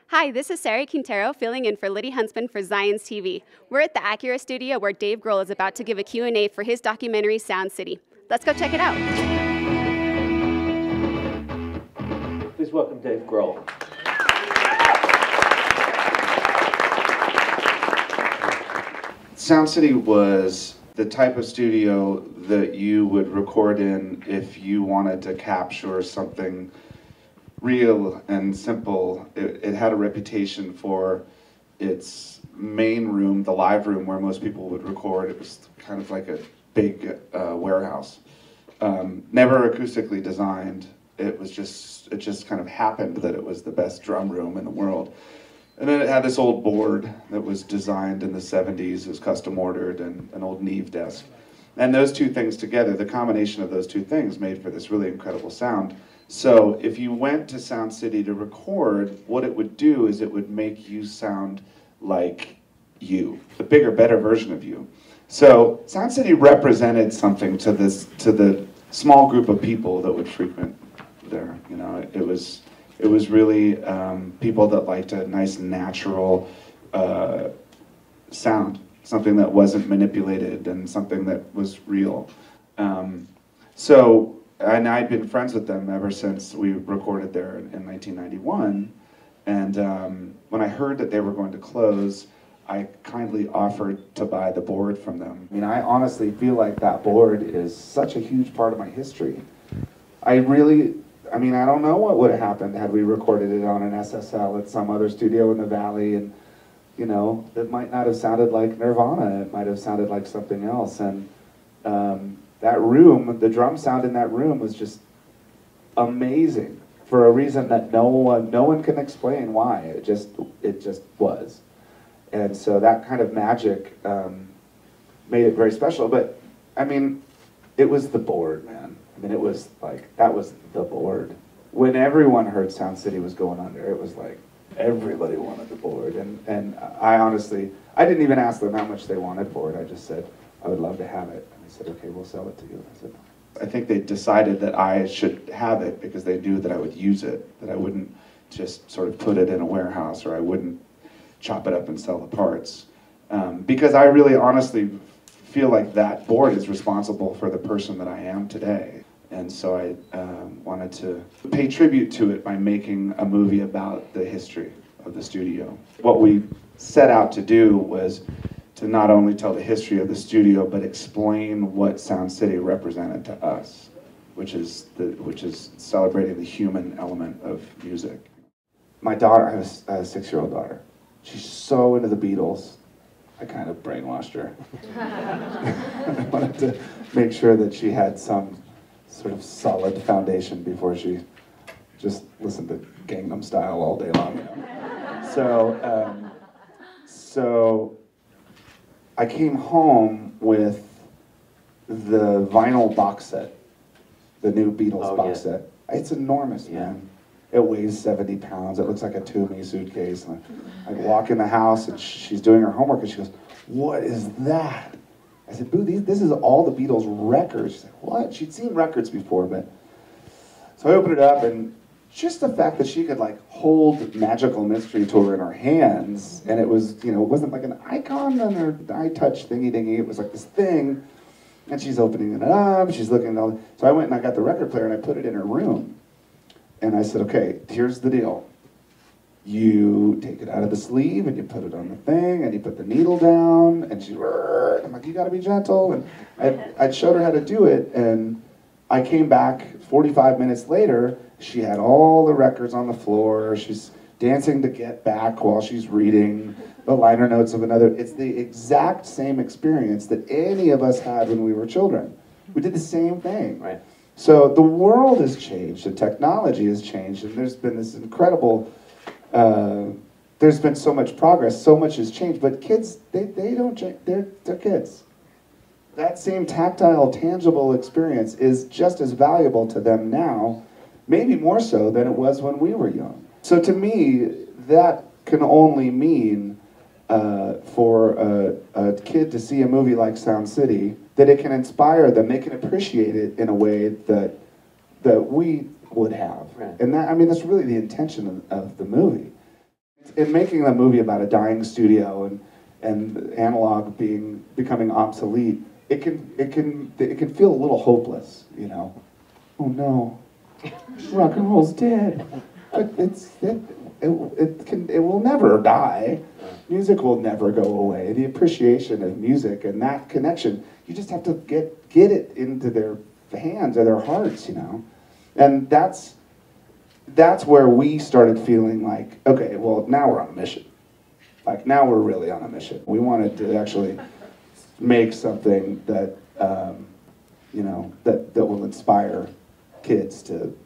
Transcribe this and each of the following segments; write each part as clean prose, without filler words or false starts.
Hi, this is Sarah Quintero filling in for Liddy Huntsman for Zions TV. We're at the Acura studio where Dave Grohl is about to give a Q&A for his documentary Sound City. Let's go check it out. Please welcome Dave Grohl. Sound City was the type of studio that you would record in if you wanted to capture something real and simple. It had a reputation for its main room, the live room where most people would record. It was kind of like a big warehouse. Never acoustically designed. It just kind of happened that it was the best drum room in the world. And then it had this old board that was designed in the 70s. It was custom ordered, and an old Neve desk. And those two things together, the combination of those two things made for this really incredible sound. So if you went to Sound City to record, what it would do is it would make you sound like you, the bigger, better version of you. So Sound City represented something to the small group of people that would frequent there. You know, it was really people that liked a nice natural sound, something that wasn't manipulated and something that was real. And I'd been friends with them ever since we recorded there in 1991. And when I heard that they were going to close, I kindly offered to buy the board from them. I mean, I honestly feel like that board is such a huge part of my history. I don't know what would have happened had we recorded it on an SSL at some other studio in the Valley, and you know, it might not have sounded like Nirvana, it might have sounded like something else. And that room, the drum sound in that room was just amazing for a reason that no one can explain why. It just was. And so that kind of magic made it very special. But I mean, it was the board, man. I mean, it was like, that was the board. When everyone heard Sound City was going under, it was like, everybody wanted the board. And I honestly, I didn't even ask them how much they wanted for it. I just said, I would love to have it. And they said, okay, we'll sell it to you. I said, I think they decided that I should have it because they knew that I would use it, that I wouldn't just sort of put it in a warehouse, or I wouldn't chop it up and sell the parts. Because I really honestly feel like that board is responsible for the person that I am today. And so I wanted to pay tribute to it by making a movie about the history of the studio. What we set out to do was to not only tell the history of the studio, but explain what Sound City represented to us, which is celebrating the human element of music. My daughter, I have a 6-year-old daughter. She's so into the Beatles. I kind of brainwashed her. I wanted to make sure that she had some sort of solid foundation before she just listened to Gangnam Style all day long. You know? So I came home with the vinyl box set, the new Beatles box set. It's enormous, man. It weighs 70 pounds. It looks like a Toomey suitcase. And I walk in the house and she's doing her homework and she goes, "What is that?" I said, "Boo, this is all the Beatles records." She's like, "What?" She'd seen records before, but... So I opened it up, and just the fact that she could like hold Magical Mystery Tour in her hands, and it was, you know, it wasn't like an icon on her iTouch thingy-dingy, it was like this thing, and she's opening it up, she's looking at all... So I went and I got the record player and I put it in her room. And I said, okay, here's the deal. You take it out of the sleeve and you put it on the thing and you put the needle down, and she's, I'm like, you gotta be gentle. And I showed her how to do it, and I came back 45 minutes later, she had all the records on the floor, she's dancing to Get Back while she's reading the liner notes of another. It's the exact same experience that any of us had when we were children. We did the same thing. Right. So the world has changed, and technology has changed, and there's been this incredible, there's been so much progress, so much has changed, but kids, they don't change, they're kids. That same tactile, tangible experience is just as valuable to them now, maybe more so than it was when we were young. So to me, that can only mean for a kid to see a movie like Sound City, that it can inspire them, they can appreciate it in a way that we would have. Right. And that, I mean, that's really the intention of the movie. In making the movie about a dying studio and analog becoming obsolete, it can feel a little hopeless, you know. Oh no, rock and roll's dead. But it will never die. Music will never go away. The appreciation of music and that connection, you just have to get it into their hands or their hearts, you know. And that's where we started feeling like, okay, well, now we're on a mission. Like, now we're really on a mission. We wanted to actually make something that, you know, that will inspire kids to.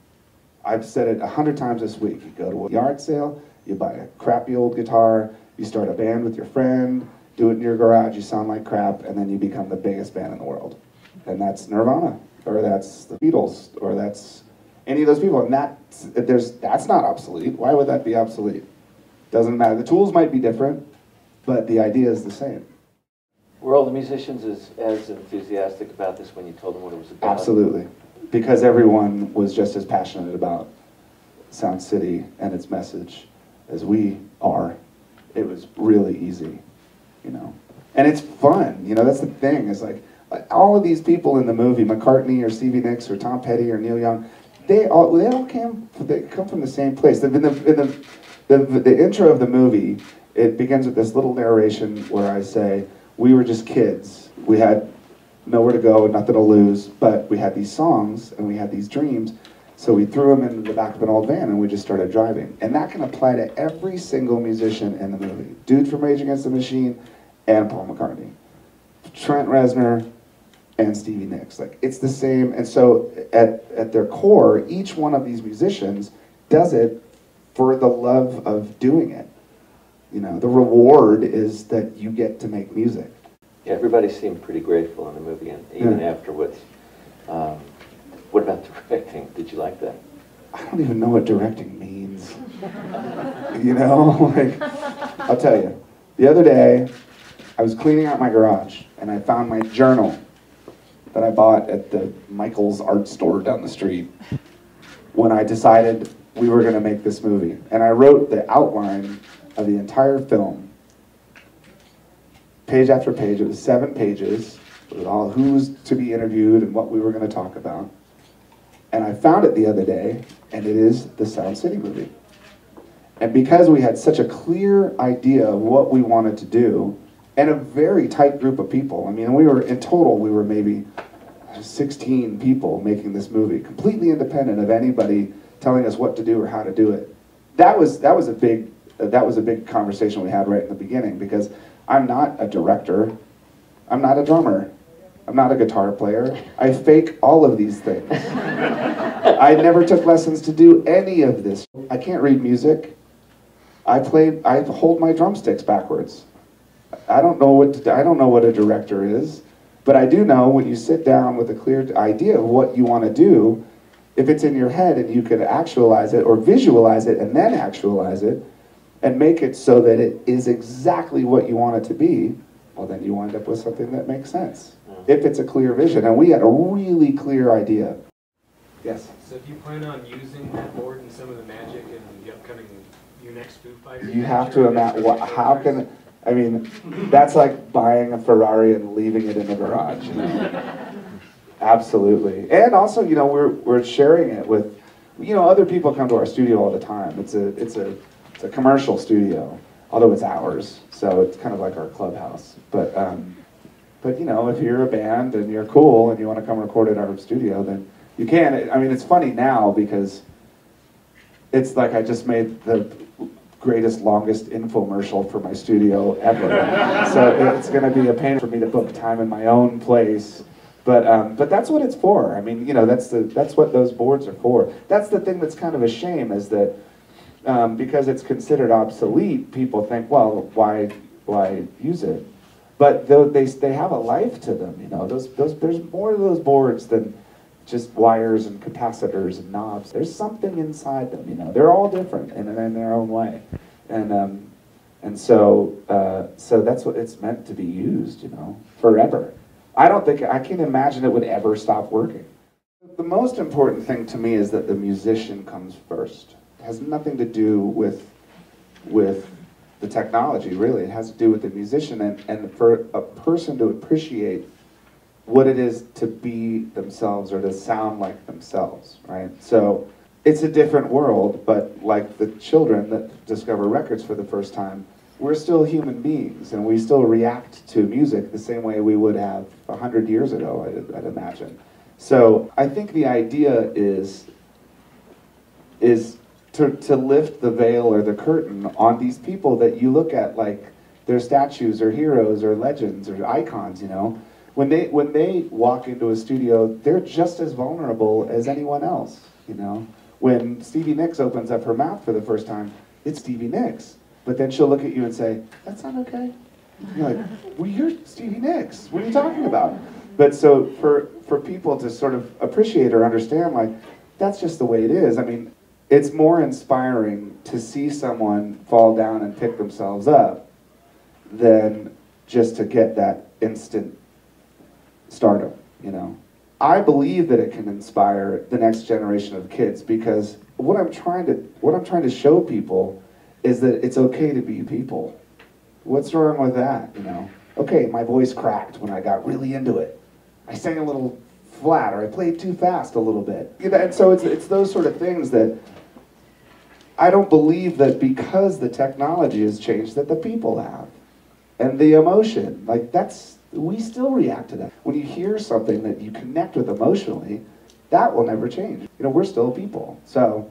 I've said it 100 times this week. You go to a yard sale, you buy a crappy old guitar, you start a band with your friend, do it in your garage, you sound like crap, and then you become the biggest band in the world. And that's Nirvana, or that's the Beatles, or that's any of those people. And that's not obsolete. Why would that be obsolete? Doesn't matter. The tools might be different, but the idea is the same. Were all the musicians as enthusiastic about this when you told them what it was about? Absolutely. Because everyone was just as passionate about Sound City and its message as we are. It was really easy, you know. And it's fun, you know, that's the thing. It's like all of these people in the movie, McCartney or Stevie Nicks or Tom Petty or Neil Young, they come from the same place. In the intro of the movie, it begins with this little narration where I say, we were just kids. We had nowhere to go and nothing to lose, but we had these songs and we had these dreams, so we threw them into the back of an old van and we just started driving. And that can apply to every single musician in the movie. Dude from Rage Against the Machine and Paul McCartney. Trent Reznor and Stevie Nicks. Like, it's the same. And so at their core, each one of these musicians does it for the love of doing it. You know, the reward is that you get to make music. Yeah, everybody seemed pretty grateful in the movie, and even afterwards. What about directing? Did you like that? I don't even know what directing means. You know, like, I'll tell you. The other day, I was cleaning out my garage, and I found my journal that I bought at the Michael's art store down the street when I decided we were going to make this movie. And I wrote the outline of the entire film. Page after page. It was 7 pages with all who was to be interviewed and what we were going to talk about. And I found it the other day, and it is the Sound City movie. And because we had such a clear idea of what we wanted to do, and a very tight group of people, I mean, in total, we were maybe 16 people making this movie, completely independent of anybody telling us what to do or how to do it. That was a big conversation we had right in the beginning, because I'm not a director, I'm not a drummer, I'm not a guitar player. I fake all of these things. I never took lessons to do any of this. I can't read music. I hold my drumsticks backwards. I don't know what a director is, but I do know when you sit down with a clear idea of what you want to do, if it's in your head and you can actualize it or visualize it and then actualize it and make it so that it is exactly what you want it to be, well, then you wind up with something that makes sense. If it's a clear vision. And we had a really clear idea. Yes? So do you plan on using that board and some of the magic in the upcoming next Foo Fighters? You have to imagine, I mean, that's like buying a Ferrari and leaving it in the garage. You know? Absolutely. And also, you know, we're sharing it with, you know, other people come to our studio all the time. It's a commercial studio, although it's ours, so it's kind of like our clubhouse. But you know, if you're a band and you're cool and you want to come record at our studio, then you can. I mean, it's funny now because it's like I just made the greatest, longest infomercial for my studio ever. So it's going to be a pain for me to book time in my own place. But that's what it's for. I mean, you know, that's what those boards are for. That's the thing that's kind of a shame, is that because it's considered obsolete, people think, well, why use it? But they have a life to them, you know. There's more of those boards than just wires and capacitors and knobs. There's something inside them, you know. They're all different in their own way, and so that's what it's meant to be used, you know, forever. I can't imagine it would ever stop working. The most important thing to me is that the musician comes first. It has nothing to do with the technology, really. It has to do with the musician, and for a person to appreciate what it is to be themselves or to sound like themselves, right? So it's a different world, but like the children that discover records for the first time, we're still human beings, and we still react to music the same way we would have 100 years ago, I'd imagine. So I think the idea is to lift the veil or the curtain on these people that you look at like they're statues or heroes or legends or icons, you know. When they walk into a studio, they're just as vulnerable as anyone else, you know. When Stevie Nicks opens up her mouth for the first time, it's Stevie Nicks. But then she'll look at you and say, "That's not okay." You're like, "Well, you're Stevie Nicks. What are you talking about?" But so for people to sort of appreciate or understand, like, that's just the way it is. I mean, it's more inspiring to see someone fall down and pick themselves up than just to get that instant stardom, you know. I believe that it can inspire the next generation of kids, because what I'm trying to show people is that it's okay to be people. What's wrong with that, you know? Okay, my voice cracked when I got really into it. I sang a little flat, or I played too fast a little bit. You know, and so it's those sort of things that I don't believe that because the technology has changed that the people have. And the emotion, like we still react to that. When you hear something that you connect with emotionally, that will never change. You know, we're still people. So,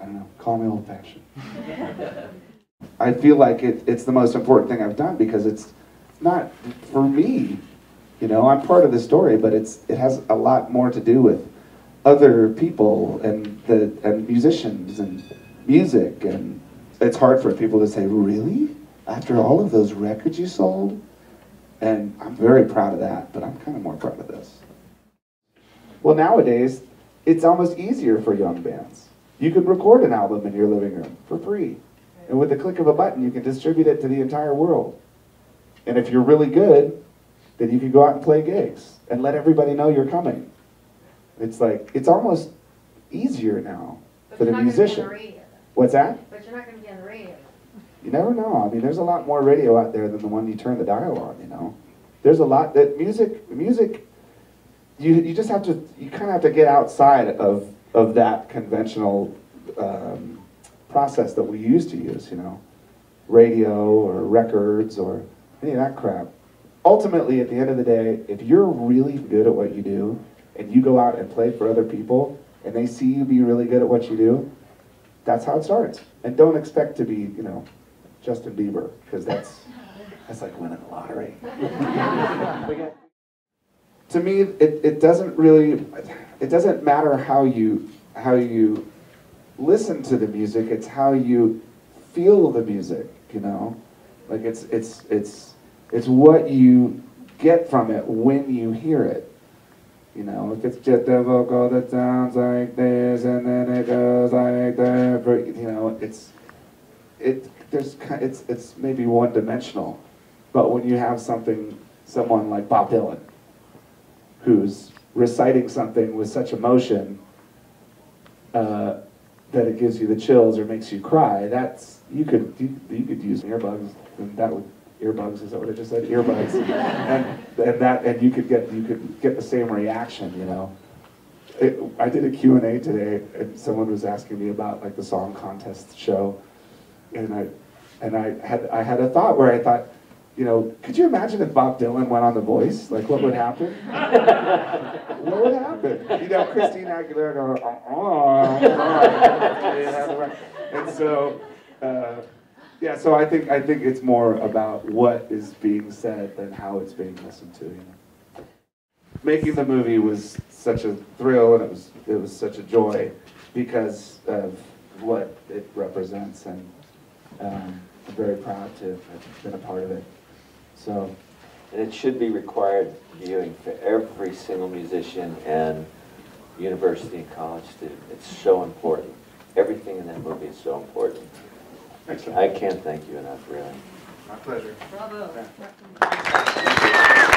I don't know, call me old-fashioned. I feel like it's the most important thing I've done, because it's not for me. You know, I'm part of the story, but it has a lot more to do with other people and musicians and music. And it's hard for people to say, "Really? After all of those records you sold?" And I'm very proud of that, but I'm kind of more proud of this. Well, nowadays, it's almost easier for young bands. You can record an album in your living room for free. And with the click of a button, you can distribute it to the entire world. And if you're really good, then you can go out and play gigs and let everybody know you're coming. It's like, it's almost easier now for the musician. What's that? But you're not going to be on the radio. You never know. I mean, there's a lot more radio out there than the one you turn the dial on, you know. There's a lot that music, you just have to, you kind of have to get outside of that conventional process that we used to use, you know. Radio or records or any of that crap. Ultimately, at the end of the day, if you're really good at what you do, and you go out and play for other people, and they see you be really good at what you do, that's how it starts. And don't expect to be, you know, Justin Bieber, because that's like winning the lottery. To me, it doesn't matter how you listen to the music. It's how you feel the music, you know. Like it's what you get from it when you hear it. You know, if it's just a vocal that sounds like this and then it goes like that, you know, it's maybe one-dimensional. But when you have someone like Bob Dylan, who's reciting something with such emotion that it gives you the chills or makes you cry, that's you could use earbuds, and that would. Earbuds, is that what I just said? Earbuds, and you could get the same reaction, you know. I did a Q&A today, and someone was asking me about like the song contest show, and I had a thought where I thought, you know, could you imagine if Bob Dylan went on The Voice? Like, what would happen? What would happen? You know, Christina Aguilera going, and so. Yeah, so I think it's more about what is being said than how it's being listened to. You know, making the movie was such a thrill, and it was such a joy because of what it represents, and I'm very proud to have been a part of it. So, and it should be required viewing for every single musician and university and college student. It's so important. Everything in that movie is so important. I can't thank you enough, really. My pleasure. Bravo. Yeah.